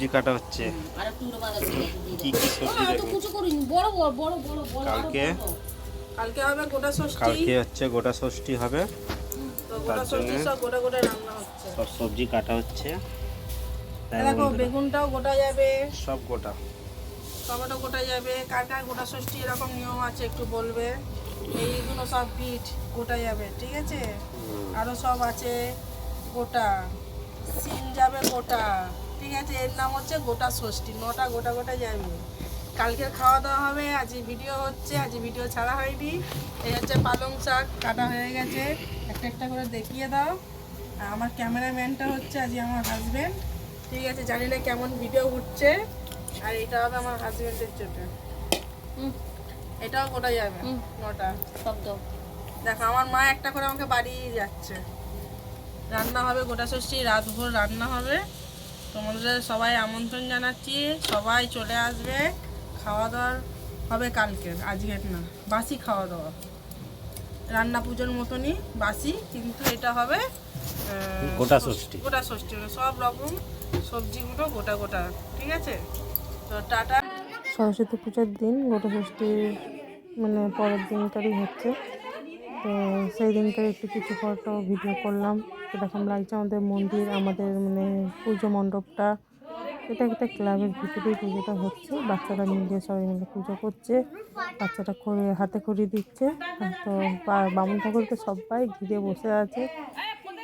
সবজি কাটা হচ্ছে। কি কি সবজি কালকে কালকে হবে গোটা ষষ্ঠী। কালকে হচ্ছে গোটা ষষ্ঠী হবে, তো তার গোটা জন্য ষষ্ঠী সব গোটা গোটা রান্না হচ্ছে। সব সবজি কাটা হচ্ছে। তাই দেখো বন্ধুরা, বেগুনটাও গোটা যাবে, সব গোটা। টমেটো গোটা যাবে। কার কার গোটা ষষ্ঠী এরকম নিয়ম আছে একটু বলবে। এইগুলো সব বিট গোটা যাবে, ঠিক আছে। আরও সব আছে গোটা, সিম যাবে গোটা, ঠিক আছে। এর নাম হচ্ছে গোটা ষষ্ঠী। 9টা গোটা গোটা যাবে। কালকে খাওয়া দাওয়া হবে। আজ ভিডিও হচ্ছে, আজ ভিডিও ছাড়া হয়নি। এই হচ্ছে পালং শাক কাটা হয়ে গেছে, একটা একটা করে দেখিয়ে দাও। আর আমার ক্যামেরাম্যানটা হচ্ছে আজ আমার হাজব্যান্ড, ঠিক আছে। জানি না কেমন ভিডিও উঠছে। আর এটা হবে আমার হাজব্যান্ডের জন্য। এটাও গোটা যাবে 9টা শব্দ। দেখো আমার মা একটা করে আমাকে বাড়ি যাচ্ছে। রান্না হবে গোটা ষষ্ঠী, রাতভর রান্না হবে। তোমাদের সবাই আমন্ত্রণ জানাচ্ছি, সবাই চলে আসবে। খাওয়া দাওয়া হবে কালকের, আজকের না। বাসি খাওয়া দাওয়া, রান্না পুজোর মতনই বাসি, কিন্তু এটা হবে গোটা ষষ্ঠী। গোটা ষষ্ঠী সব রকম সবজিগুলো গোটা গোটা, ঠিক আছে। তো টাটা। সরস্বতী পুজোর দিন গোটা ষষ্ঠীর মানে পরের দিনকারই হচ্ছে। তো সেই দিনকার একটু কিছু ফটো ভিডিও করলাম। এরকম লাগছে আমাদের মন্দির, আমাদের মানে পুজো মণ্ডপটা। এটা একটা ক্লাবের ভিতরেই পুজোটা হচ্ছে। বাচ্চারা মিলে সবাই মিলে পুজো করছে। বাচ্চাটা করে হাতে খড়ি দিচ্ছে। তো বামুন ঠাকুর তো সবাই ঘিরে বসে আছে।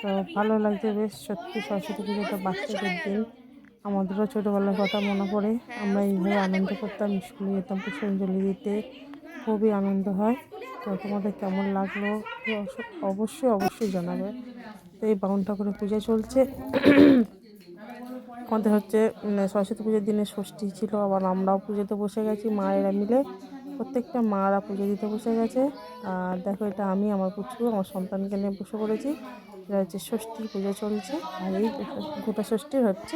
তো ভালো লাগছে বেশ। সত্যি সরস্বতী পুজোটা বাচ্চাদের দিন। আমাদেরও ছোটোবেলার কথা মনে পড়ে। আমরা এইভাবে আনন্দ করতাম, স্কুলে যেতাম পুষ্পাঞ্জলি দিতে। খুবই আনন্দ হয়। তো তোমাদের কেমন লাগলো অবশ্যই অবশ্যই জানাবে। তো এই বামুন ঠাকুরের পূজা চলছে। আমাদের হচ্ছে সরস্বতী পুজোর দিনে ষষ্ঠী ছিল, আবার আমরাও পুজোতে বসে গেছি মায়েরা মিলে। প্রত্যেকটা মারা পুজো দিতে বসে গেছে। আর দেখো এটা আমি আমার পুচকু আমার সন্তানকে নিয়ে বসে পড়েছি। এটা হচ্ছে ষষ্ঠীর পুজো চলছে। আর এই গোটা ষষ্ঠীর হচ্ছে